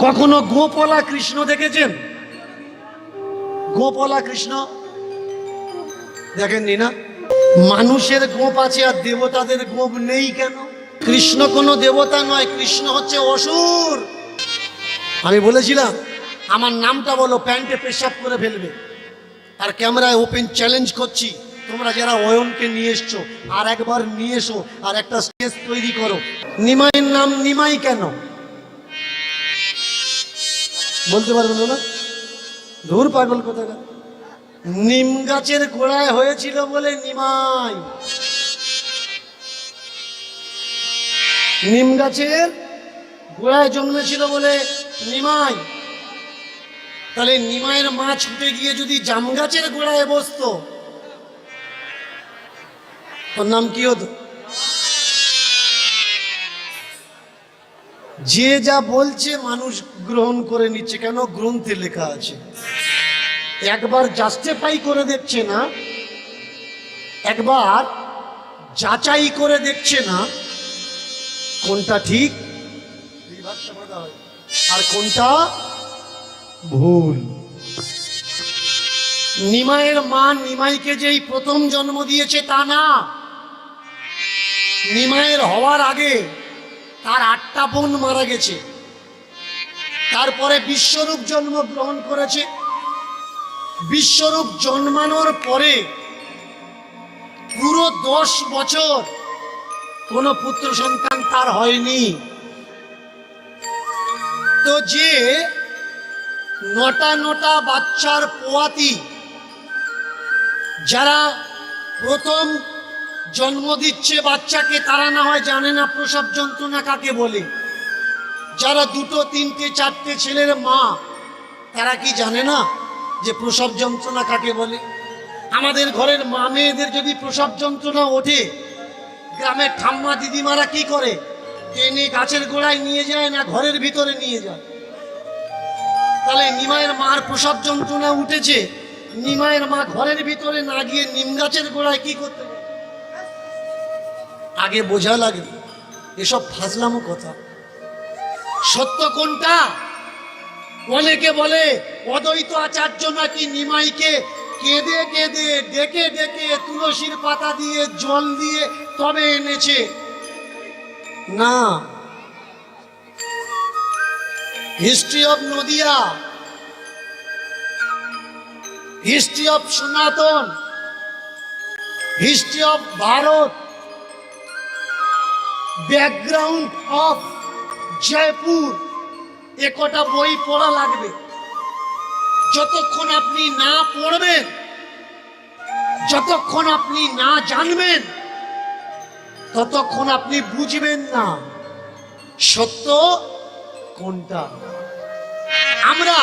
কখনো গোপলা কৃষ্ণ দেখেছেন? গোপলা কৃষ্ণ দেখেননি না? মানুষের গোপ আছে আর দেবতাদের গোপ নেই কেন? কৃষ্ণ কোনো দেবতা নয়, কৃষ্ণ হচ্ছে অসুর। আমি বলেছিলাম আমার নামটা বলো, প্যান্টে পেশাব করে ফেলবে। আর ক্যামেরায় ওপেন চ্যালেঞ্জ করছি, তোমরা যারা অয়নকে নিয়ে এসছো আর একবার নিয়ে এসো আর একটা স্টেজ তৈরি করো। নিমাইয়ের নাম নিমাই কেন বলতে পারবেন না? ধুর পাগল কোথাকার। নিম গাছের গোড়ায় হয়েছিল বলে নিমাই। নিম গাছের গোড়ায় জন্মেছিল বলে নিমাই। তাহলে নিমাইয়ের মা ছুটে গিয়ে যদি জাম গাছের গোড়ায় বসতো, ওর নাম কি হতো? যে যা বলছে মানুষ গ্রহণ করে নিচ্ছে, কেন? গ্রন্থে লেখা আছে। একবার জাস্টিফাই করে দেখছে না, একবার যাচাই করে দেখছে না কোনটা ঠিক আর কোনটা ভুল। নিমাইয়ের মা নিমাইকে যেই প্রথম জন্ম দিয়েছে তা না, নিমাইয়ের হওয়ার আগে তার 8টা বোন মারা গেছে। তারপরে বিশ্বরূপ জন্মগ্রহণ করেছে। বিশ্বরূপ জন্মানোর পরে পুরো 10 বছর কোনো পুত্র সন্তান তার হয়নি। তো যে 9টা বাচ্চার পোয়াতি, যারা প্রথম জন্ম দিচ্ছে বাচ্চাকে, তারা না হয় জানে না প্রসব যন্ত্রণা কাকে বলে। যারা 2, 3, 4টে ছেলের মা, তারা কি জানে না যে প্রসব যন্ত্রণা কাকে বলে? আমাদের ঘরের মা মেয়েদের যদি প্রসব যন্ত্রণা ওঠে, গ্রামের ঠাম্মা দিদিমারা কি করে? টেনে গাছের গোড়ায় নিয়ে যায় না ঘরের ভিতরে নিয়ে যায়? তাহলে নিমাইয়ের মার প্রসব যন্ত্রণা উঠেছে, নিমাইয়ের মা ঘরের ভিতরে না গিয়ে নিম গাছের গোড়ায় কি করতে? আগে বোঝা লাগে। এসব ফাজলামো কথা। সত্য কোনটা? অনেকে বলে অদ্বৈত আচার্য নাকি নিমাইকে কেঁদে কেঁদে ডেকে ডেকে তুলসীর পাতা দিয়ে জল দিয়ে তবে এনেছে। না, history of Nadia, history of Sanatan, history of Bharat, background of Jaipur, একটা বই পড়া লাগবে। যতক্ষণ আপনি না পড়বেন, যতক্ষণ আপনি না জানবেন, ততক্ষণ আপনি বুঝবেন না সত্য কোনটা। আমরা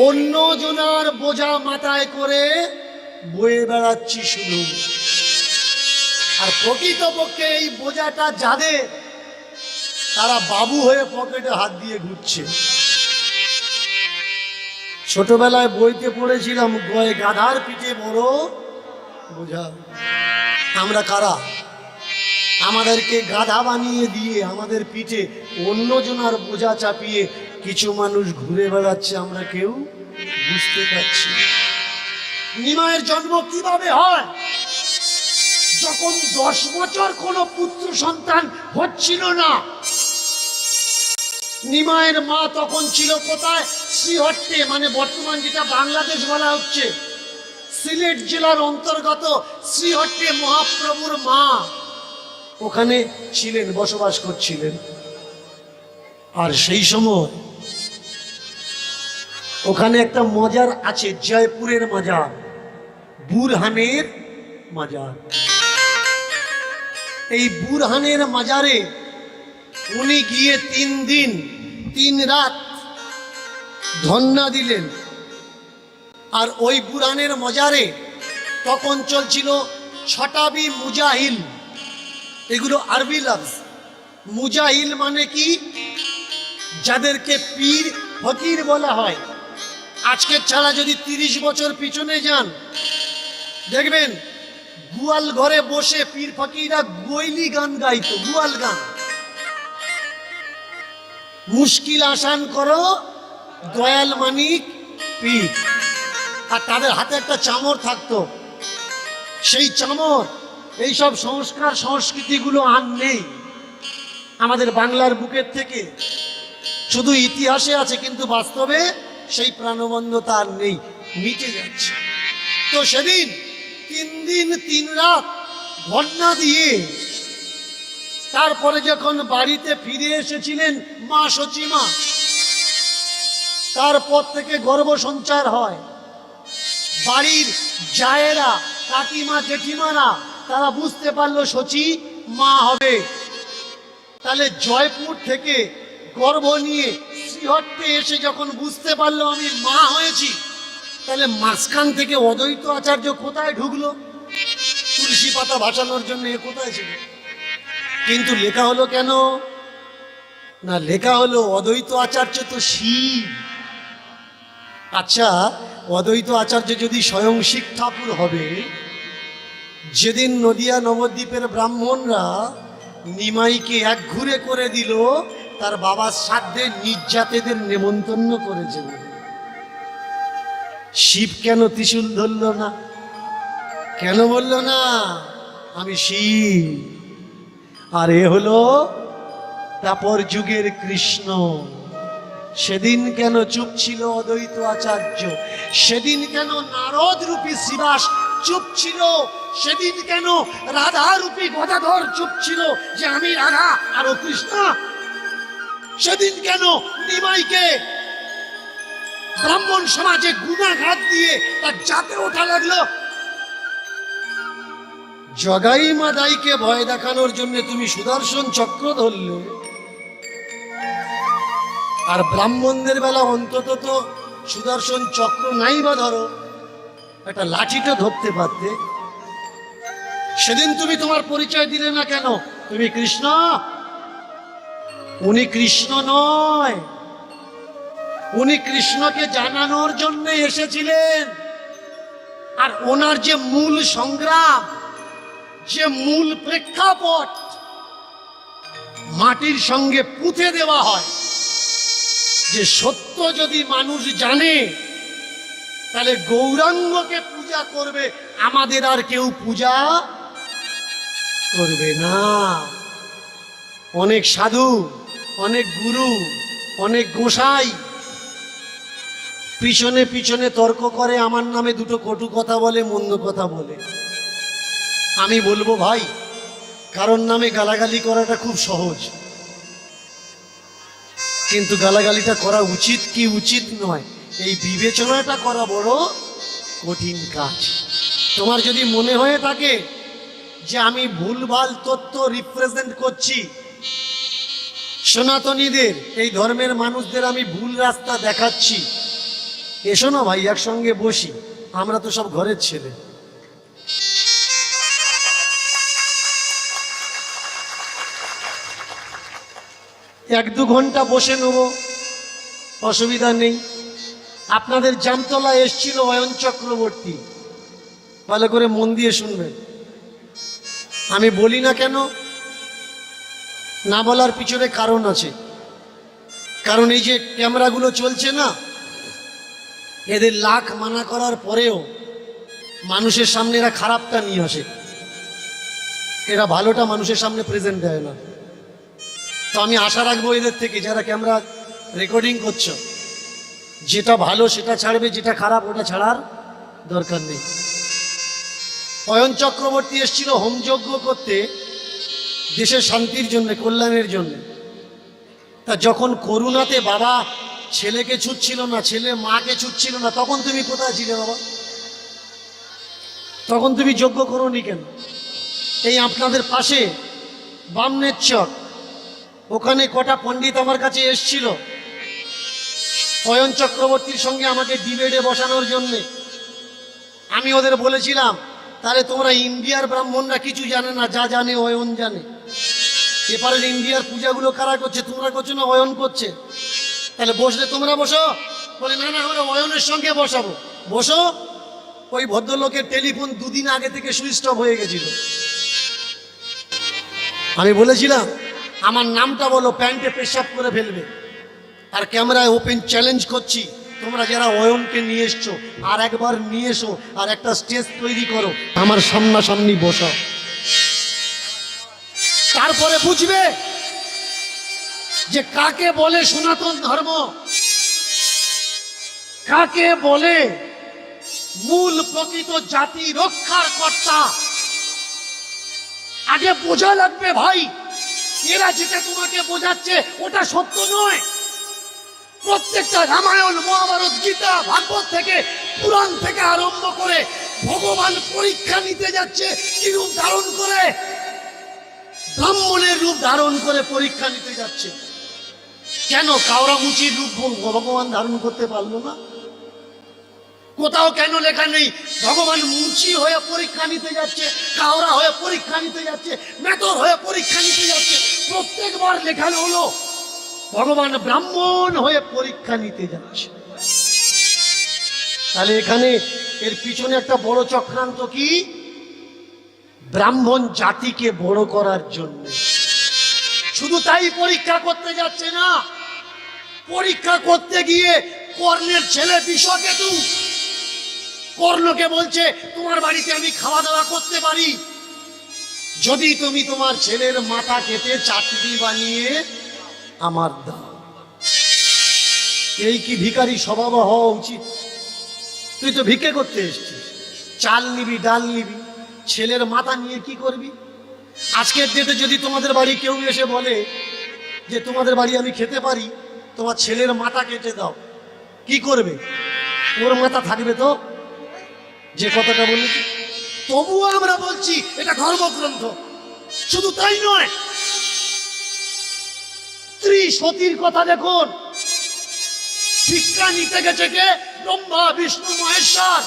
অন্য জনার বোঝা মাথায় করে বয়ে বেড়াচ্ছি শুধু। আর প্রকৃতপক্ষে এই বোঝাটা যাদের, তারা বাবু হয়ে পকেটে হাত দিয়ে ঘুরছে। ছোটবেলায় বইতে পড়েছিলাম, গয়ে গাধার পিঠে বড় বোঝা। আমরা কারা? আমাদেরকে গাধা বানিয়ে দিয়ে আমাদের পিঠে অন্যজনার বোঝা চাপিয়ে কিছু মানুষ ঘুরে বেড়াচ্ছে, আমরা কেউ বুঝতে পারছি। নিমাইয়ের জন্ম কিভাবে হয়? যখন 10 বছর কোনো পুত্র সন্তান হচ্ছিল না, নিমাইয়ের মা তখন ছিল কোথায়? শ্রীহট্টে, মানে বর্তমান যেটা বাংলাদেশ বলা হচ্ছে, সিলেট জেলার অন্তর্গত শ্রীহট্টে মহাপ্রভুর মা ওখানে ছিলেন, বসবাস করছিলেন। আর সেই সময় ওখানে একটা মাজার আছে, জয়পুরের মাজার, বুরহানের মাজার। এই বুরহানের মাজারে উনি গিয়ে 3 দিন 3 রাত ধন্না দিলেন। আর ওই বুরহানের মাজারে তখন চলছিল ছটাবি মুজাহিল। এগুলো আরবি লফজ। মুজাহিল মানে কি? যাদেরকে পীর ফকির বলা হয়। আজকের ছাড়া যদি 30 বছর পিছনে যান, দেখবেন গোয়াল ঘরে বসে পীর ফকিরা গৈলি গান গাইতো, গোয়াল গান। মুশকিল আসান করো দয়াল মানিক পীর। আর তাদের হাতে একটা চামর থাকতো, সেই চামর এইসব সংস্কার সংস্কৃতিগুলো আর নেই আমাদের বাংলার বুকের থেকে, শুধু ইতিহাসে আছে, কিন্তু বাস্তবে সেই প্রাণবন্ধতা আর নেই, মিটে যাচ্ছে। তো সেদিন 3 দিন 3 রাত ধর্ণা দিয়ে তারপরে যখন বাড়িতে ফিরে এসেছিলেন মা সচিমা, তারপর থেকে গর্ভ সঞ্চার হয়। বাড়ির জায়েরা, কাকিমা, জেঠিমারা তারা বুঝতে পারলো সচি মা হবে। তাহলে জয়পুর থেকে গর্ভ নিয়ে শ্রীহট্টে এসে যখন বুঝতে পারলো আমি মা হয়েছি, তাহলে মাঝখান থেকে অদ্বৈত আচার্য কোথায় ঢুকলো? তুলসী পাতা ভাসানোর জন্য এ কোথায় ছিল? কিন্তু লেখা হলো কেন না, লেখা হলো অদ্বৈত আচার্য তো শিব। আচ্ছা, অদ্বৈত আচার্য যদি স্বয়ং শিব ঠাকুর হবে, যেদিন নদিয়া নবদ্বীপের ব্রাহ্মণরা নিমাইকে এক ঘুরে করে দিল, তার বাবার শ্রাদ্ধে নির্যাতেদের নেমন্তন্ন করেছে, শিব কেন ত্রিশূল ধরল না? কেন বলল না আমি শিব? আর এ হলো তারপর যুগের কৃষ্ণ। সেদিন কেন চুপ ছিল অদ্বৈত আচার্য? সেদিন কেন নারদ রূপী শ্রীবাস চুপ ছিল? সেদিন কেন রাধা রূপী গদাধর চুপ ছিল যে আমি রাধা আর ও কৃষ্ণ? সেদিন কেন নিমাইকে ব্রাহ্মণ সমাজে গুণাঘাত দিয়ে তার জাতে ওঠা লাগলো? জগাই মাদাইকে ভয় দেখানোর জন্য তুমি সুদর্শন চক্র ধরলে, আর ব্রাহ্মণদের বেলা অন্তত তো সুদর্শন চক্র নাই বা ধরো, একটা লাঠিটা ধরতে পারতে। সেদিন তুমি তোমার পরিচয় দিলে না কেন? তুমি কৃষ্ণ। উনি কৃষ্ণ নয়, উনি কৃষ্ণকে জানানোর জন্য এসেছিলেন। আর ওনার যে মূল সংগ্রাম, যে মূল প্রেক্ষাপট মাটির সঙ্গে পুঁতে দেওয়া হয়, যে সত্য যদি মানুষ জানে তাহলে গৌরাঙ্গকে পূজা করবে, আমাদের আর কেউ পূজা করবে না। অনেক সাধু, অনেক গুরু, অনেক গোসাই পিছনে পিছনে তর্ক করে, আমার নামে দুটো কটু কথা বলে, মন্দ কথা বলে। আমি বলবো ভাই, কারোর নামে গালাগালি করাটা খুব সহজ, কিন্তু গালাগালিটা করা উচিত কি উচিত নয় এই বিবেচনাটা করা বড় কঠিন কাজ। তোমার যদি মনে হয়ে থাকে যে আমি ভুলভাল তথ্য রিপ্রেজেন্ট করছি, সনাতনীদের, এই ধর্মের মানুষদের আমি ভুল রাস্তা দেখাচ্ছি, এসো না ভাই একসঙ্গে বসি, আমরা তো সব ঘরের ছেলে। 1-2 ঘন্টা বসে নেব, অসুবিধা নেই। আপনাদের জামতলা এসছিল অয়ন চক্রবর্তী, ভালো করে মন দিয়ে শুনবেন। আমি বলি না কেন, না বলার পিছনে কারণ আছে। কারণ এই যে ক্যামেরাগুলো চলছে না, এদের লাখ মানা করার পরেও মানুষের সামনে এরা খারাপটা নিয়ে আসে, এরা ভালোটা মানুষের সামনে প্রেজেন্ট দেয় না। তো আমি আশা রাখবো এদের থেকে, যারা ক্যামেরা রেকর্ডিং করছো, যেটা ভালো সেটা ছাড়বে, যেটা খারাপ ওটা ছাড়ার দরকার নেই। অয়ন চক্রবর্তী এসেছিল হোমযজ্ঞ করতে, দেশের শান্তির জন্য, কল্যাণের জন্য। তা যখন করুণাতে বাবা ছেলেকে ছুটছিল না, ছেলে মাকে ছুটছিল না, তখন তুমি কোথায় ছিলে বাবা? তখন তুমি যজ্ঞ করোনি কেন? এই আপনাদের পাশে বামনের চক, ওখানে কটা পণ্ডিত আমার কাছে এসছিল অয়ন চক্রবর্তীর সঙ্গে আমাকে ডিবেটে বসানোর জন্যে। আমি ওদের বলেছিলাম, তাহলে তোমরা ইন্ডিয়ার ব্রাহ্মণরা কিছু জানে না, যা জানে অয়ন জানে। এপারের ইন্ডিয়ার পূজাগুলো কারা করছে? তোমরা করছো না, অয়ন করছে। তাহলে বসলে তোমরা বসো। বলে না না, আমরা অয়নের সঙ্গে বসাবো। বসো। ওই ভদ্রলোকের টেলিফোন 2 দিন আগে থেকে সুইচ অফ হয়ে গেছিল। আমি বলেছিলাম আমার নামটা বলো, প্যান্টে পেশাব করে ফেলবে। আর ক্যামেরায় ওপেন চ্যালেঞ্জ করছি, তোমরা যারা অয়নকে নিয়ে এসছো আর একবার নিয়ে এসো, আর একটা স্টেজ তৈরি করো, আমার সামনাসামনি বসাও, তারপরে বুঝবে যে কাকে বলে সনাতন ধর্ম, কাকে বলে মূল প্রকৃত জাতি রক্ষার কর্তা। আগে বোঝা লাগবে ভাই, এরা যেটা তোমাকে বোঝাচ্ছে ওটা সত্য নয়। প্রত্যেকটা রামায়ণ, মহাভারত, গীতা, ভাগবত থেকে, পুরাণ থেকে আরম্ভ করে ভগবান পরীক্ষা নিতে যাচ্ছে কি রূপ ধারণ করে, ব্রাহ্মণের রূপ ধারণ করে পরীক্ষা নিতে যাচ্ছে। কেন কাউরামুচির রূপ ভগবান ধারণ করতে পারলো না? কোথাও কেন লেখা নেই ভগবান মুচি হয়ে পরীক্ষা নিতে যাচ্ছে, কাওড়া হয়ে পরীক্ষা নিতে যাচ্ছে, মেথর হয়ে পরীক্ষা নিতে যাচ্ছে? প্রত্যেকবার লেখানো হলো ভগবান ব্রাহ্মণ হয়ে পরীক্ষা নিতে যাচ্ছে। তাহলে এখানে এর পিছনে একটা বড় চক্রান্ত কি? ব্রাহ্মণ জাতিকে বড় করার জন্য। শুধু তাই পরীক্ষা করতে যাচ্ছে না, পরীক্ষা করতে গিয়ে কর্ণের ছেলে বিষকেতু কর্ণকে বলছে তোমার বাড়িতে আমি খাওয়া দাওয়া করতে পারি যদি তুমি তোমার ছেলের মাথা কেটে চাটনি বানিয়ে আমার দাও। এই কি ভিখারি স্বভাব হওয়া উচিত? তুই তো ভিক্ষে করতে এসছিস, চাল নিবি, ডাল নিবি, ছেলের মাথা নিয়ে কি করবি? আজকের ডেটে যদি তোমাদের বাড়ি কেউ এসে বলে যে তোমাদের বাড়ি আমি খেতে পারি, তোমার ছেলের মাথা কেটে দাও, কি করবে? ওর মাথা থাকবে তো, যে কথাটা বলেছি। তবুও আমরা বলছি এটা ধর্মগ্রন্থ। শুধু তাই নয়, স্ত্রী সতীর কথা দেখুন, ভিক্ষা নিতে গেছে কে? ব্রহ্মা, বিষ্ণু, মহেশ্বর।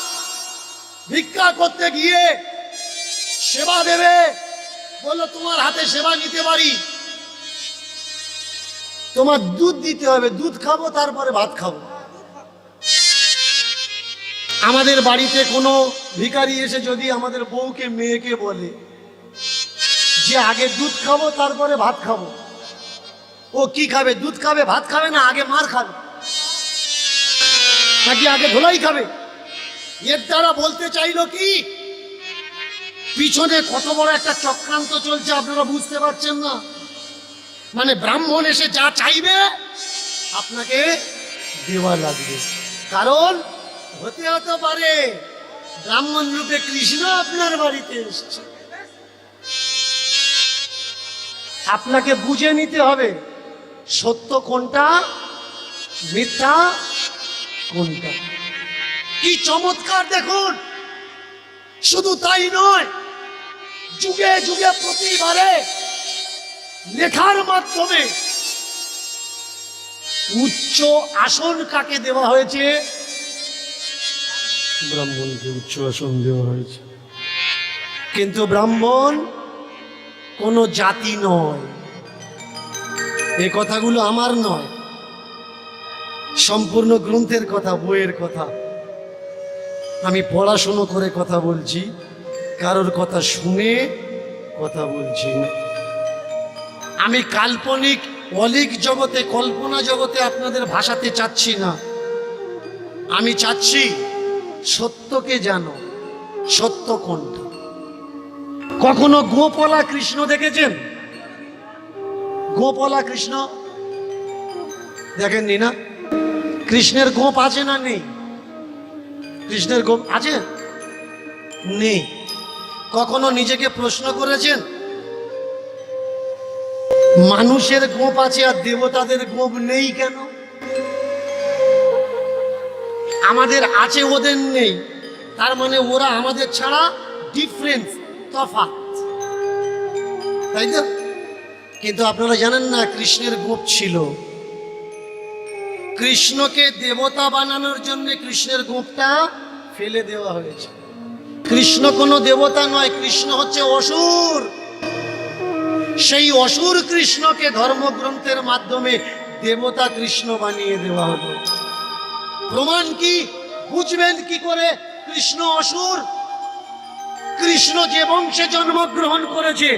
ভিক্ষা করতে গিয়ে সেবা দেবে, বললো তোমার হাতে সেবা নিতে পারি, তোমার দুধ দিতে হবে, দুধ খাবো তারপরে ভাত খাবো। আমাদের বাড়িতে কোনো ভিখারি এসে যদি আমাদের বউকে, মেয়েকে বলে যে আগে দুধ খাবো তারপরে ভাত খাবো, ও কি খাবে? দুধ খাবে, ভাত খাবে না? আগে মার খাবে নাকি আগে ধোলাই খাবে? এর দ্বারা বলতে চাইলো কি, পিছনে কত বড় একটা চক্রান্ত চলছে আপনারা বুঝতে পারছেন না। মানে ব্রাহ্মণ এসে যা চাইবে আপনাকে দেওয়া লাগবে, কারণ হতে পারে ব্রাহ্মণ রূপে কৃষ্ণ আপনার বাড়িতে এসছে। আপনাকে বুঝে নিতে হবে সত্য কোনটা, মিথ্যা কোনটা। কি চমৎকার দেখুন! শুধু তাই নয়, যুগে যুগে প্রতিবারে লেখার মাধ্যমে উচ্চ আসন কাকে দেওয়া হয়েছে? ব্রাহ্মণকে উচ্চ আসন দেওয়া হয়েছে। কিন্তু ব্রাহ্মণ কোনো জাতি নয়। এই কথাগুলো আমার নয়, সম্পূর্ণ গ্রন্থের কথা, বইয়ের কথা। আমি পড়াশুনো করে কথা বলছি, কারোর কথা শুনে কথা বলছি না। আমি কাল্পনিক অলিক জগতে, কল্পনা জগতে আপনাদের ভাষাতে চাচ্ছি না। আমি চাচ্ছি সত্যকে জানো, সত্য কোনটা। কখনো গোপলা কৃষ্ণ দেখেছেন? গোপলা কৃষ্ণ দেখেননি না? কৃষ্ণের গোপ আছে না নেই? কৃষ্ণের গোপ আছে? নেই। কখনো নিজেকে প্রশ্ন করেছেন মানুষের গোপ আছে আর দেবতাদের গোপ নেই কেন? আমাদের আছে, ওদের নেই, তার মানে ওরা আমাদের ছাড়া ডিফারেন্স, তফাৎ, তাই তো? কিন্তু আপনারা জানেন না কৃষ্ণের গোপ ছিল। কৃষ্ণকে দেবতা বানানোর জন্য কৃষ্ণের গোপটা ফেলে দেওয়া হয়েছে। কৃষ্ণ কোনো দেবতা নয়, কৃষ্ণ হচ্ছে অসুর। সেই অসুর কৃষ্ণকে ধর্মগ্রন্থের মাধ্যমে দেবতা কৃষ্ণ বানিয়ে দেওয়া হলো। প্রমাণ কি? বুঝবেন কি করে কৃষ্ণ অসুর? কৃষ্ণ যে বংশে জন্মগ্রহণ করেছে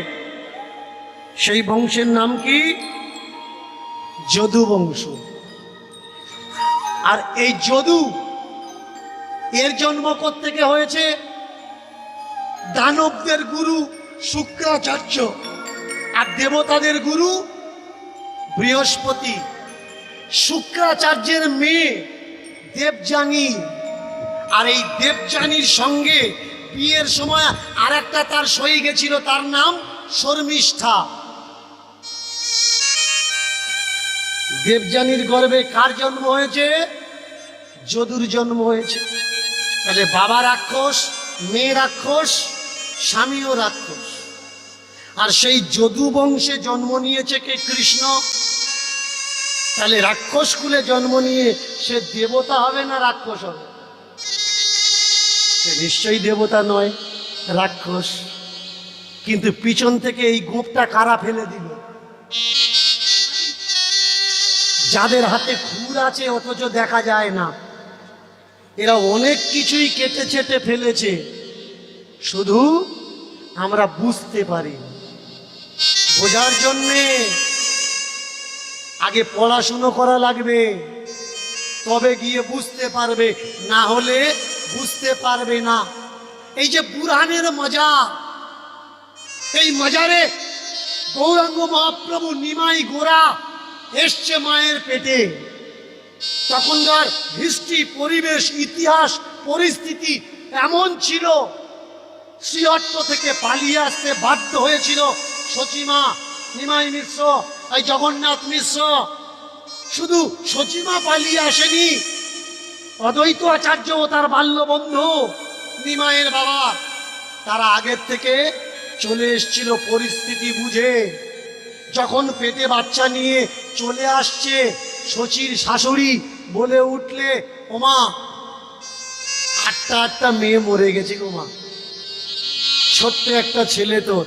সেই বংশের নাম কি? যদু বংশ। আর এই যদু এর জন্ম কোত্থেকে হয়েছে? দানবদের গুরু শুক্রাচার্য আর দেবতাদের গুরু বৃহস্পতি। শুক্রাচার্যের মেয়ে দেবযানী, আর এই দেবযানীর সঙ্গে বিয়ের সময় আর একটা তার সই গেছিল, তার নাম শর্মিষ্ঠা। দেবযানীর গর্ভে কার জন্ম হয়েছে? যদুর জন্ম হয়েছে। তাহলে বাবা রাক্ষস, মেয়ে রাক্ষস, স্বামীও রাক্ষস। আর সেই যদু বংশে জন্ম নিয়েছে কে? কৃষ্ণ। তাহলে রাক্ষস কুলে জন্ম নিয়ে সে দেবতা হবে না রাক্ষস হবে? সে নিশ্চয়ই দেবতা নয়, রাক্ষস। কিন্তু পিছন থেকে এই গোপটা কারা ফেলে দিল? যাদের হাতে খুর আছে অথচ দেখা যায় না, এরা অনেক কিছুই কেটে ছেটে ফেলেছে, শুধু আমরা বুঝতে পারি। বোঝার জন্যে আগে পড়াশুনো করা লাগবে, তবে গিয়ে বুঝতে পারবে, না হলে বুঝতে পারবে না। এই যে বুরহানের মাজার, এই মাজারে গৌরাঙ্গ মহাপ্রভু নিমাই গোরা এসছে মায়ের পেটে। তখনকার হিস্ট্রি, পরিবেশ, ইতিহাস, পরিস্থিতি এমন ছিল, শ্রীহট্ট থেকে পালিয়ে আসতে বাধ্য হয়েছিল সচিমা, নিমাই মিশ্র, এই জগন্নাথ মিশ্র। শুধু সচিমা পালিয়ে আসেনি, অদ্বৈত আচার্য ও তার বাল্য বন্ধু নিমাইয়ের বাবা, তারা আগের থেকে চলে এসেছিল পরিস্থিতি বুঝে। যখন পেটে বাচ্চা নিয়ে চলে আসছে, শচীর শাশুড়ি বলে উঠলে, ওমা আটটা মেয়ে মরে গেছে গো মা, ছোট্ট একটা ছেলে তোর,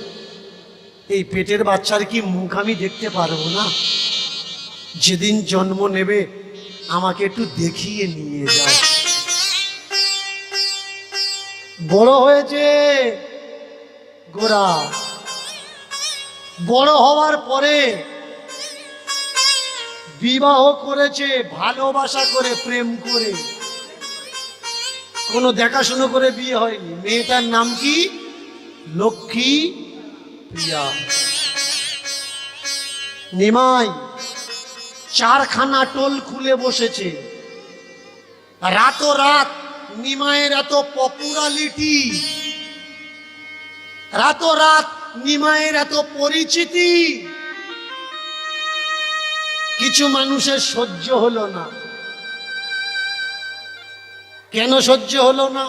এই পেটের বাচ্চার কি মুখ আমি দেখতে পারবো না? যেদিন জন্ম নেবে আমাকে একটু দেখিয়ে নিয়ে যাও। বড় হয়েছে গোরা, বড় হওয়ার পরে বিবাহ করেছে, ভালোবাসা করে, প্রেম করে, কোনো দেখাশুনো করে বিয়ে হয়নি। মেয়েটার নাম কি? লক্ষ্মী প্রিয়া। নিমাই চারখানা টোল খুলে বসেছে। রাতোরাত নিমাইয়ের এত পপুলারিটি, রাতোরাত নিমাইয়ের এত পরিচিতি, কিছু মানুষের সহ্য হলো না। কেন সহ্য হলো না?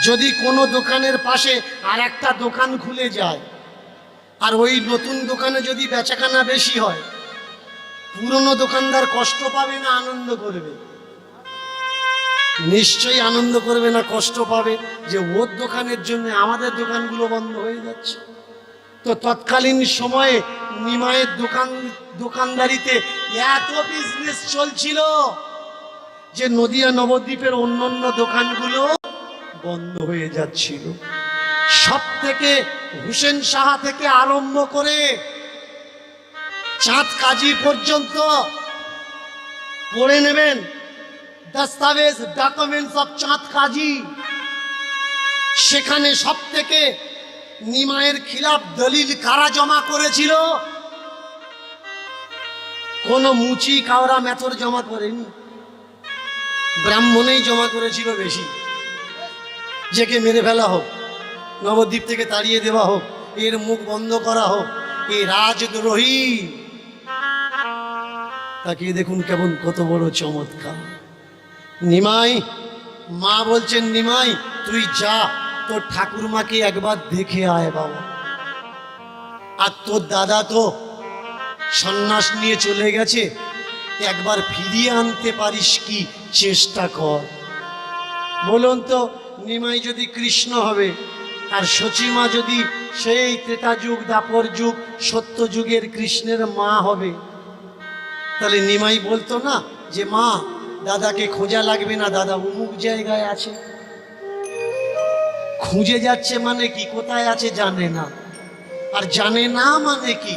যদি কোনো দোকানের পাশে আর একটা দোকান খুলে যায়, আর ওই নতুন দোকানে যদি বেচাকেনা বেশি হয়, পুরনো দোকানদার কষ্ট পাবে না আনন্দ করবে? নিশ্চয়ই আনন্দ করবে না, কষ্ট পাবে যে ওর দোকানের জন্য আমাদের দোকানগুলো বন্ধ হয়ে যাচ্ছে। তো তৎকালীন সময়ে নিমাইয়ের দোকানদারিতে এত বিজনেস চলছিল যে নদিয়া নবদ্বীপের অন্যান্য দোকানগুলো বন্ধ হয়ে যাচ্ছিল। সব থেকে হুসেন সাহা থেকে আরম্ভ করে চাঁদ কাজী পর্যন্ত পড়ে নেবেন দস্তাবেজ, ডকুমেন্টস অফ চাঁদ কাজী। সেখানে সব থেকে নিমাইয়ের খিলাফ দলিল কারা জমা করেছিল? কোন মুচি কাওরা মেথর জমা করেনি, ব্রাহ্মণেই জমা করেছিল বেশি। যেকে মেরে ফেলা হোক, নবদ্বীপ থেকে তাড়িয়ে দেওয়া হোক, এর মুখ বন্ধ করা হোক, এই রাজদ্রোহী। তাকিয়ে দেখুন কেমন, কত বড় চমৎকার। নিমাই, মা বলছেন নিমাই তুই যা, তোর ঠাকুরমাকে একবার দেখে আয় বাবা। আর তোর দাদা তো সন্ন্যাস নিয়ে চলে গেছে, একবার ফিরিয়ে আনতে পারিস কি, চেষ্টা কর। বলুন তো, নিমাই যদি কৃষ্ণ হবে আর সচিমা যদি সেই ত্রেতা যুগ, দ্বাপর যুগ, সত্য যুগের কৃষ্ণের মা হবে, তাহলে নিমাই বলতো না যে মা দাদাকে খোঁজা লাগবে না, দাদা অমুক জায়গায় আছে। খুঁজে যাচ্ছে মানে কি, কোথায় আছে জানে না। আর জানে না মানে কি,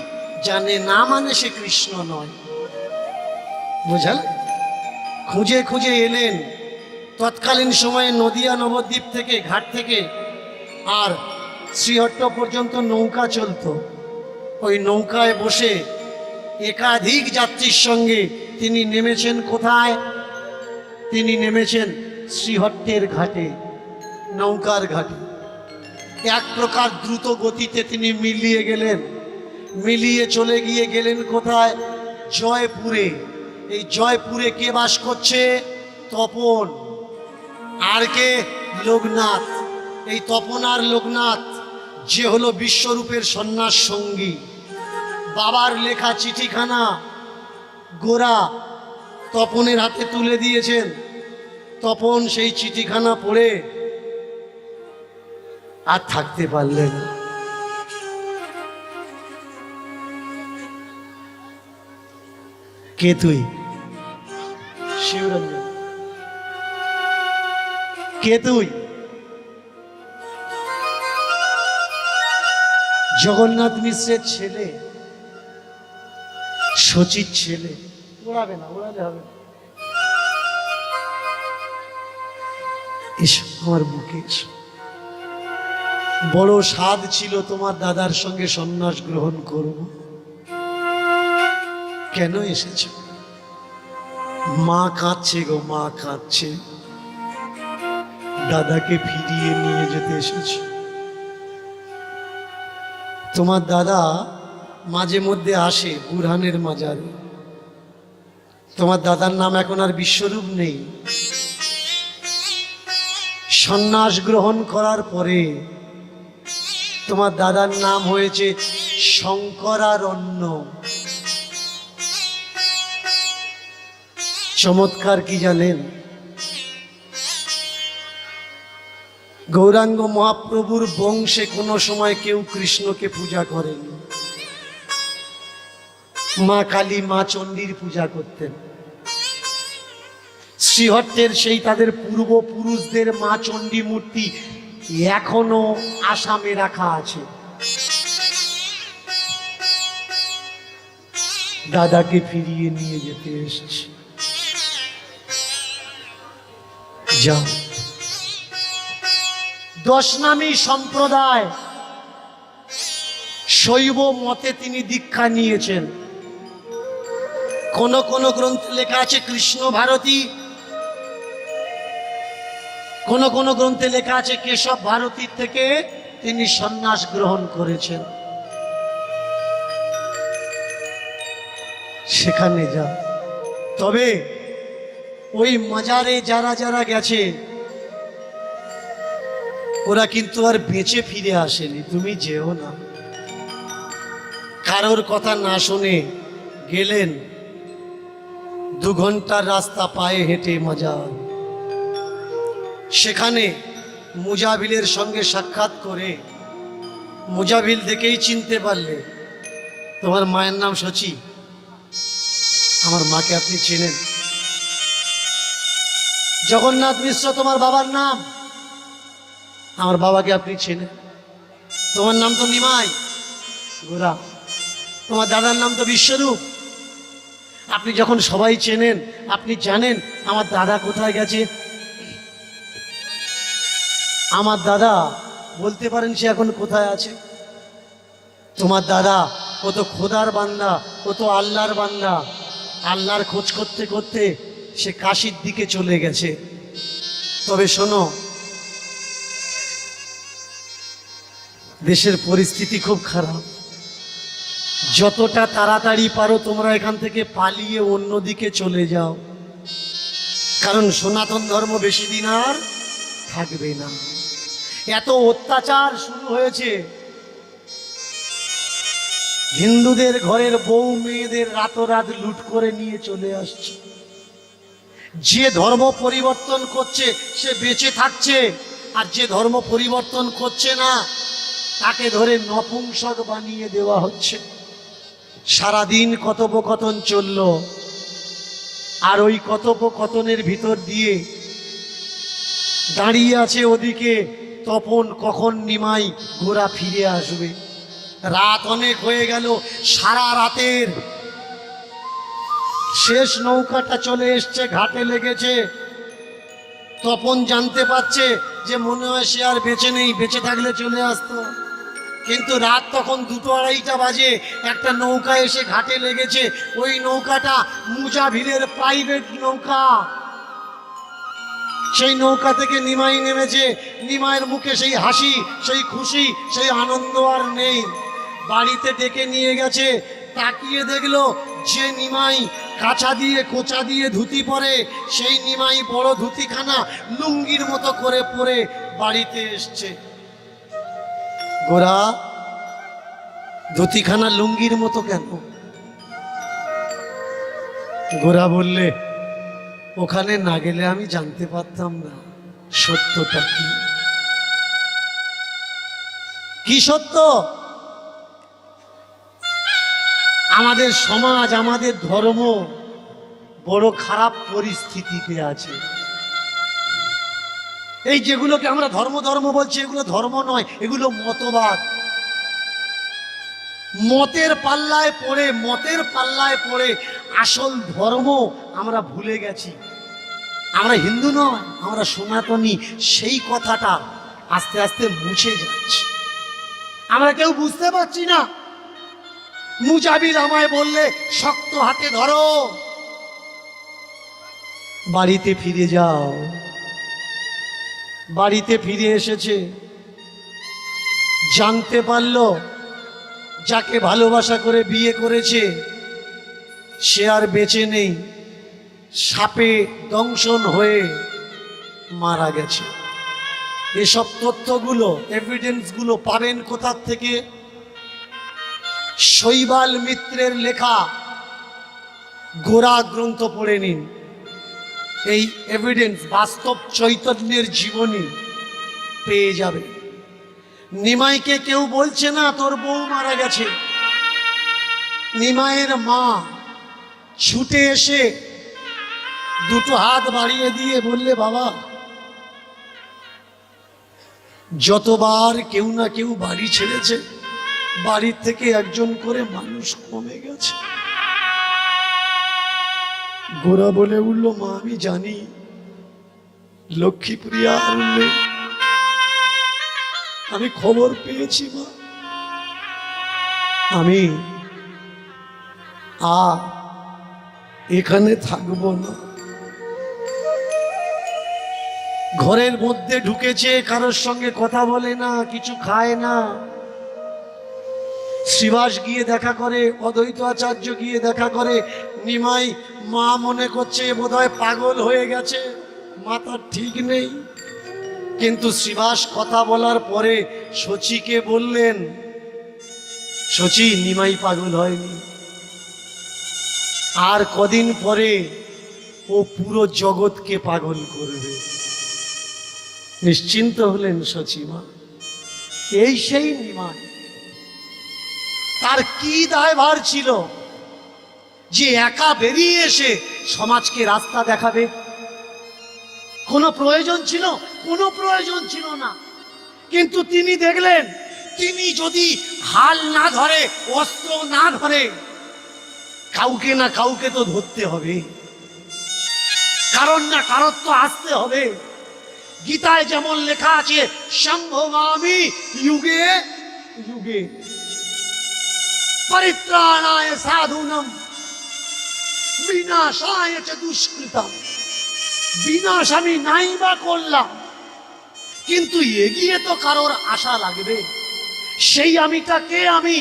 জানে না মানে সে কৃষ্ণ নয়। বুঝাল? খুঁজে খুঁজে এলেন। তৎকালীন সময়ে নদিয়া নবদ্বীপ থেকে ঘাট থেকে আর শ্রীহট্ট পর্যন্ত নৌকা চলতো। ওই নৌকায় বসে একাধিক যাত্রীর সঙ্গে তিনি নেমেছেন কোথায়? তিনি নেমেছেন শ্রীহট্টের ঘাটে, নৌকার ঘাটে। এক প্রকার দ্রুত গতিতে তিনি মিলিয়ে গেলেন, মিলিয়ে চলে গিয়ে গেলেন কোথায়? জয়পুরে। এই জয়পুরে কে বাস করছে? তপন আর কে? লোকনাথ। এই তপন আর লোকনাথ যে হলো বিশ্বরূপের সন্ন্যাস সঙ্গী। বাবার লেখা চিঠিখানা গোরা তপনের হাতে তুলে দিয়েছেন। তপন সেই চিঠিখানা পড়ে আর থাকতে পারলেন না। কে তুই? শিবরঞ্জন। কে তুই? জগন্নাথ মিশ্রের ছেলে, শচীর ছেলে। ওড়াবে না, ওড়ালে হবে না। এসো আমার বুকে এসো। বড় স্বাদ ছিল তোমার দাদার সঙ্গে সন্ন্যাস গ্রহণ করব। কেন এসেছ? মা কাঁদছে গো, মা কাঁদছে। দাদাকে ফিরিয়ে নিয়ে যেতে এসেছ। তোমার দাদা মাঝে মধ্যে আসে বুরহানের মাজারে। তোমার দাদার নাম এখন আর বিশ্বরূপ নেই। সন্ন্যাস গ্রহণ করার পরে তোমার দাদার নাম হয়েছে শঙ্করারণ্য। চমৎকার কি জানেন? গৌরাঙ্গ মহাপ্রভুর বংশে কোনো সময় কেউ কৃষ্ণকে পূজা করেন। মা কালী, মা চণ্ডীর পূজা করতেন। শ্রীহট্টের সেই তাদের পূর্বপুরুষদের মা চণ্ডী মূর্তি এখনো আসামে রাখা আছে। দাদাকে ফিরিয়ে নিয়ে যেতে এসেছে। যাও। দশনামী সম্প্রদায় শৈব মতে তিনি দীক্ষা নিয়েছেন। কোন কোন গ্রন্থে লেখা আছে কৃষ্ণ ভারতী, কোন কোন গ্রন্থে লেখা আছে কেশব ভারতীর থেকে তিনি সন্ন্যাস গ্রহণ করেছেন। সেখানে যা। তবে ওই মাজারে যারা যারা গেছে ওরা কিন্তু আর বেঁচে ফিরে আসেনি। তুমি যেও না। কারোর কথা না শুনে গেলেন, 2 ঘন্টার রাস্তা পায়ে হেঁটে মাজার। সেখানে মুজাবিলের সঙ্গে সাক্ষাৎ করে মুজাবিল দেখেই চিনতে পারলে তোমার মায়ের নাম শচী। আমার মাকে আপনি চেনেন? জগন্নাথ মিশ্র তোমার বাবার নাম। আমার বাবাকে আপনি চেনেন? তোমার নাম তো নিমাই গোরা। তোমার দাদার নাম তো বিশ্বরূপ। আপনি যখন সবাই চেনেন, আপনি জানেন আমার দাদা কোথায় গেছে। আমার দাদা বলতে পারেন সে এখন কোথায় আছে। তোমার দাদা ও তো খোদার বান্দা, ও তো আল্লাহর বান্দা। আল্লাহর খোঁজ করতে করতে সে কাশীর দিকে চলে গেছে। তবে শোনো, দেশের পরিস্থিতি খুব খারাপ। যতটা তাড়াতাড়ি পারো তোমরা এখান থেকে পালিয়ে অন্যদিকে চলে যাও, কারণ সনাতন ধর্ম বেশি দিন আর থাকবে না। এত অত্যাচার শুরু হয়েছে। হিন্দুদের ঘরের বউ মেয়েদের রাতরাত লুট করে নিয়ে চলে আসছে। যে ধর্ম পরিবর্তন করছে সে বেঁচে থাকছে, আর যে ধর্ম পরিবর্তন করছে না তাকে ধরে নপুংসক বানিয়ে দেওয়া হচ্ছে। সারাদিন কথোপকথন চলল, আর ওই কথোপকথনের ভিতর দিয়ে দাঁড়িয়ে আছে ওদিকে তপন, কখন নিমাই গোরা ফিরে আসবে। রাত অনেক হয়ে গেল। সারা রাতের শেষ নৌকাটা চলে এসছে, ঘাটে লেগেছে। তপন জানতে পারছে যে মনে হয় সে আর বেঁচে নেই, বেঁচে থাকলে চলে আসতো। কিন্তু রাত তখন 2-2-2:30 বাজে, একটা নৌকা এসে ঘাটে লেগেছে। ওই নৌকাটা মুজাভিরের প্রাইভেট নৌকা। সেই নৌকা থেকে নিমাই নেমেছে। নিমাইয়ের মুখে সেই হাসি, সেই খুশি, সেই আনন্দ আর নেই। বাড়িতে ডেকে নিয়ে গেছে, তাকিয়ে দেখলো যে নিমাই কাঁচা দিয়ে কোচা দিয়ে ধুতি পরে, সেই নিমাই বড় ধুতিখানা লুঙ্গির মতো করে পরে বাড়িতে এসছে। গোরা, ধুতিখানা লুঙ্গির মতো কেন? গোরা বললে, ওখানে না গেলে আমি জানতে পারতাম না সত্যটা কি। কি সত্য? আমাদের সমাজ, আমাদের ধর্ম বড় খারাপ পরিস্থিতিতে আছে। এই যেগুলোকে আমরা ধর্ম ধর্ম বলছি, এগুলো ধর্ম নয়, এগুলো মতবাদ। মতের পাল্লায় পড়ে আসল ধর্ম আমরা ভুলে গেছি। আমরা হিন্দু নয়, আমরা সনাতনী, সেই কথাটা আস্তে আস্তে মুছে যাচ্ছে। আমরা কেউ বুঝতে পারছি না। মুজাবির আমায় বললে, শক্ত হাতে ধরো, বাড়িতে ফিরে যাও। বাড়িতে ফিরে এসেছে, জানতে পারল যাকে ভালোবাসা করে বিয়ে করেছে সে আর বেঁচে নেই, সাপে দংশন হয়ে মারা গেছে। এসব তথ্যগুলো, এভিডেন্সগুলো পাবেন কোথার থেকে? শৈবাল মিত্রের লেখা গোরা গ্রন্থ পড়ে নিন। এই এভিডেন্স, বাস্তব চৈতন্যের জীবনী পেয়ে যাবে। নিমাইকে কেউ বলছে না তোর বউ মারা গেছে। নিমাইয়ের মা ছুটে এসে দুটো হাত বাড়িয়ে দিয়ে বললে, বাবা, যতবার কেউ না কেউ বাড়ি ছেড়েছে, বাড়ির থেকে একজন করে মানুষ কমে গেছে। গোরা বলে উঠল, মা আমি জানি, লক্ষ্মীপ্রিয়া আর নেই, আমি খবর পেয়েছি মা, আমি এখানে থাকবো না। ঘরের মধ্যে ঢুকেছে, কারোর সঙ্গে কথা বলে না, কিছু খায় না। শ্রীবাস গিয়ে দেখা করে, অদ্বৈত আচার্য গিয়ে দেখা করে। নিমাই মা মনে করছে বোধহয় পাগল হয়ে গেছে, মাথার ঠিক নেই। কিন্তু শ্রীবাস কথা বলার পরে শচীকে বললেন, শচী, নিমাই পাগল হয়নি, আর কদিন পরে ও পুরো জগৎকে পাগল করবে। নিশ্চিন্ত হলেন শচীমা। এই সেই নিমাই। তার কি দায়ভার ছিল যে একা বেরিয়ে এসে সমাজকে রাস্তা দেখাবে? কোনো প্রয়োজন ছিল? কোনো প্রয়োজন ছিল না। কিন্তু তিনি দেখলেন, তিনি যদি হাল না ধরে, অস্ত্র না ধরে, কাউকে না কাউকে তো ধরতে হবে, কারণ না কারোর তো আসতে হবে। গীতায় যেমন লেখা আছে, সম্ভবামি যুগে যুগে পরিত্রাণায় সাধুনাম বিনাশায় চ দুষ্কৃতাম। বিনাশ আমি নাই বা করলাম, কিন্তু এগিয়ে তো কারোর আশা লাগবে। সেই আমিটা কে? আমি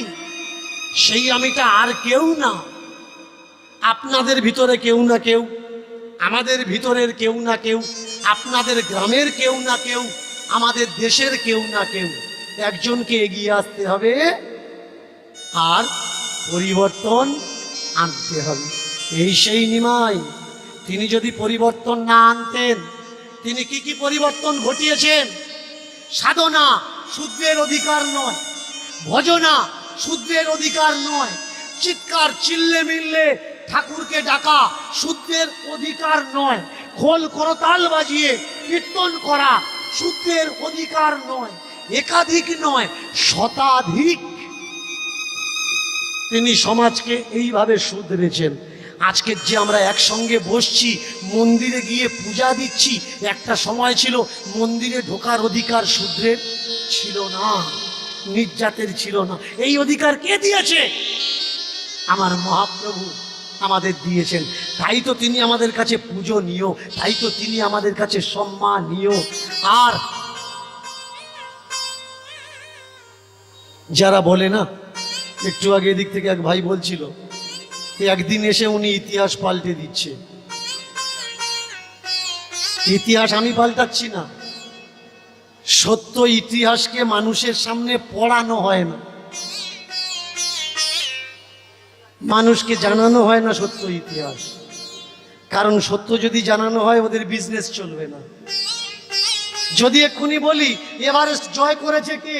সেই আমিটা আর কেউ না। আপনাদের ভিতরে কেউ না কেউ, আমাদের ভিতরের কেউ না কেউ, আপনাদের গ্রামের কেউ না কেউ, আমাদের দেশের কেউ না কেউ, একজনকে এগিয়ে আসতে হবে আর পরিবর্তন আনতে হবে। এই সেই নিমাই। তিনি যদি পরিবর্তন না আনতেন, তিনি কি কি পরিবর্তন ঘটিয়েছেন? সাধনা শূদ্রের অধিকার নয়, ভজনা শূদ্রের অধিকার নয়, চিৎকার চিল্লে মিল্লে ঠাকুরকে ডাকা শূদ্রের অধিকার নয়, খোল করতাল বাজিয়ে কীর্তন করা শূদ্রের অধিকার নয়। একাধিক নয়, শতাধিক তিনি সমাজকে এইভাবে শুধরেছেন। আজকের যে আমরা একসঙ্গে বসছি, মন্দিরে গিয়ে পূজা দিচ্ছি, একটা সময় ছিল মন্দিরে ঢোকার অধিকার শূদ্রের ছিল না, নির্যাতের ছিল না। এই অধিকার কে দিয়েছে? আমার মহাপ্রভু আমাদের দিয়েছেন। তাই তো তিনি আমাদের কাছে পূজনীয়, তাই তো তিনি আমাদের কাছে সম্মানীয়। আর যারা বলে না, একটু আগে এদিক থেকে এক ভাই বলছিল একদিন এসে উনি ইতিহাস পাল্টে দিচ্ছে। ইতিহাস আমি পাল্টাচ্ছি না, সত্য ইতিহাসকে মানুষের সামনে পড়ানো হয় না, মানুষকে জানানো হয় না সত্য ইতিহাস। কারণ সত্য যদি জানানো হয় ওদের বিজনেস চলবে না। যদি এক্ষুনি বলি এভারেস্ট জয় করেছে কে,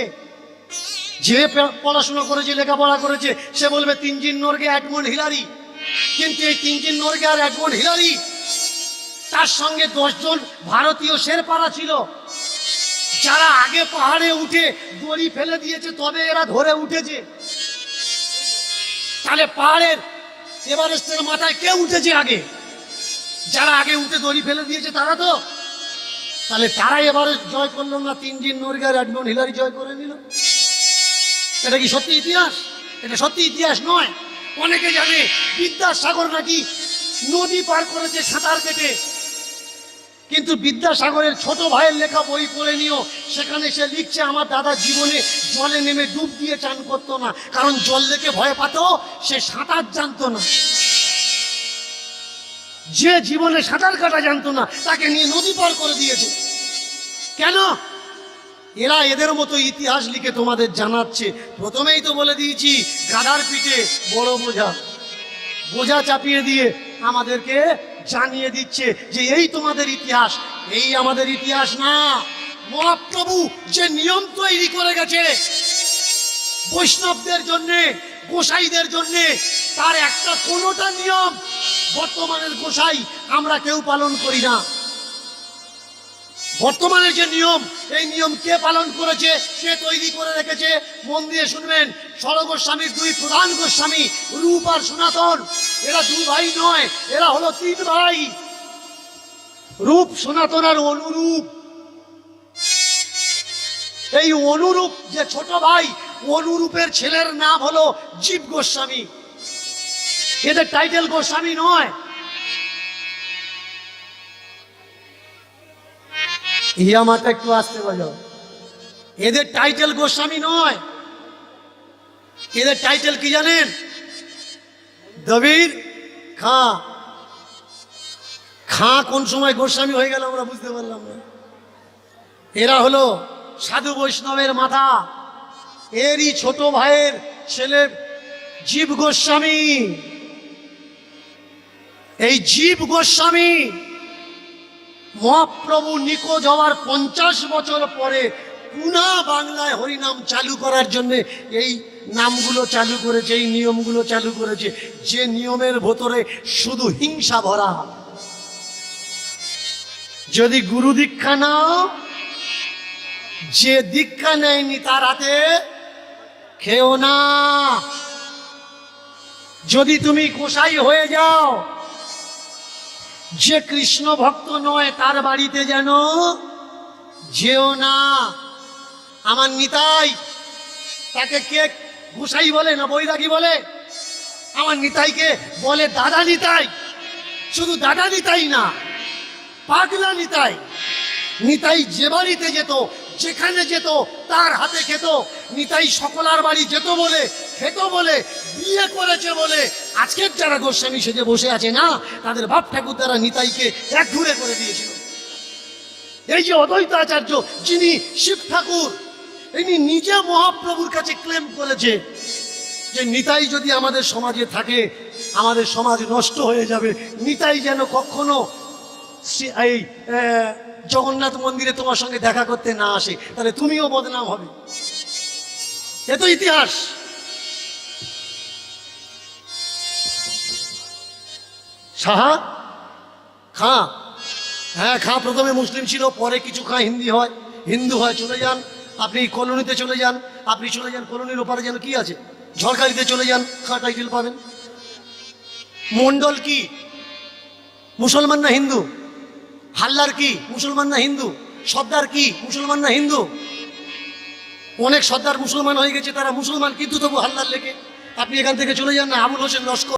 যে পড়াশোনা করেছে, লেখাপড়া করেছে, সে বলবে তিনজিন নরগে এডমন্ড হিলারি। কিন্তু এই তিনজিন নরগে আর এডমন্ড হিলারি, তার সঙ্গে 10 জন ভারতীয় শেরপারা ছিল, যারা আগে পাহাড়ে উঠে দড়ি ফেলে দিয়েছে, তবে এরা ধরে উঠেছে। তাহলে পাহাড়ের এভারেস্টের মাথায় কে উঠেছে আগে? যারা আগে উঠে দড়ি ফেলে দিয়েছে তারা তো। তাহলে তারা এভারেস্ট জয় করলো না, তিনজিন নরগে আর এডমন্ড হিলারি জয় করে নিল। এটা কি সত্যি ইতিহাস? এটা সত্যি ইতিহাস নয়। অনেকে জানে বিদ্যাসাগর নাকি নদী পার করেছে সাঁতার কেটে, কিন্তু বিদ্যাসাগরের ছোট ভাইয়ের লেখা বই পড়ে নিও, সেখানে সে লিখছে আমার দাদা জীবনে জলে নেমে ডুব দিয়ে চান করতো না, কারণ জল দেখে ভয় পাত, সে সাঁতার জানতো না। যে জীবনে সাঁতার কাটা জানতো না তাকে নিয়ে নদী পার করে দিয়েছে। কেন? এরা এদের মতো ইতিহাস লিখে তোমাদের জানাচ্ছে। প্রথমেই তো বলে দিয়েছি, গাধার পিঠে বড় বোঝা, বোঝা চাপিয়ে দিয়ে আমাদেরকে জানিয়ে দিচ্ছে যে এই তোমাদের ইতিহাস। এই আমাদের ইতিহাস না। মহাপ্রভু যে নিয়ম তৈরি করে গেছে বৈষ্ণবদের জন্যে, গোসাইদের জন্যে, তার একটা কোনোটা নিয়ম বর্তমানের গোসাই আমরা কেউ পালন করি না। বর্তমানের যে নিয়ম, এই নিয়ম কে পালন করেছে, কে তৈরি করে রেখেছে? মন দিয়ে শুনবেন। সরগোস্বামীর 2 প্রধান গোস্বামী, রূপ আর সনাতন, এরা 2 ভাই নয়, এরা হলো 3 ভাই। রূপ, সনাতন আর অনুরূপ। এই অনুরূপ যে ছোট ভাই, অনুরূপের ছেলের নাম হলো জীব গোস্বামী। এদের টাইটেল গোস্বামী নয়। ইয়ামাটা একটু আসতে বাজাও। এদের টাইটেল গোস্বামী নয়, এদের টাইটেল কি জানেন? দবির খাঁ। খাঁ কোন সময় গোস্বামী হয়ে গেল আমরা বুঝতে পারলাম না। এরা হলো সাধু বৈষ্ণবের মাথা। এরই ছোট ভাইয়ের ছেলে জীব গোস্বামী। এই জীব গোস্বামী মহাপ্রভু নিখোঁজ হওয়ার 50 বছর পরে পুনা বাংলায় হরিনাম চালু করার জন্য এই নামগুলো চালু করেছে, এই নিয়মগুলো চালু করেছে, যে নিয়মের ভেতরে শুধু হিংসা ভরা। যদি গুরু দীক্ষা নাও, যে দীক্ষা নেয়নি তার হাতে খেও না। যদি তুমি গোসাই হয়ে যাও, যে কৃষ্ণ ভক্ত নয় তার বাড়িতে যেন যেও না। আমার নিতাই, তাকে কে গোসাই বলে না বৈরাগী বলে? আমার নিতাইকে বলে দাদা নিতাই। শুধু দাদা নিতাই না, পাগলা নিতাই। নিতাই যে বাড়িতে যেত, যেখানে যেত তার হাতে খেত। নিতাই সকলার বাড়ি যেত বলে, খেত বলে, বিয়ে করেছে বলে আজকের যারা গোস্বামী সেজে বসে আছে না, তাদের বাপ ঠাকুর দ্বারা নিতাইকে এক ঘুরে করে দিয়েছিল। এই যে অদ্বৈত আচার্য, যিনি শিব ঠাকুর, ইনি নিজে মহাপ্রভুর কাছে ক্লেম করেছে যে নিতাই যদি আমাদের সমাজে থাকে, আমাদের সমাজ নষ্ট হয়ে যাবে। নিতাই যেন কখনো এই জগন্নাথ মন্দিরে তোমার সঙ্গে দেখা করতে না আসে, তাহলে তুমিও বদনাম হবে। এ তো ইতিহাস। সাহা খাঁ, হ্যাঁ খাঁ প্রথমে মুসলিম ছিল, পরে কিছু খাঁ হিন্দু হয় চলে যান। আপনি কলোনিতে চলে যান, আপনি চলে যান কলোনির ওপারে যেন কি আছে, ঝড়খালিতে চলে যান, খাঁ টাইটেল পাবেন। মন্ডল কি মুসলমান না হিন্দু? হাল্লার কি মুসলমান না হিন্দু? সর্দার কি মুসলমান না হিন্দু? অনেক সর্দার মুসলমান হয়ে গেছে, তারা মুসলমান কিন্তু তবু হাল্লার লেগে। আপনি এখান থেকে চলে যান না, আবুল হোসেন লস্কর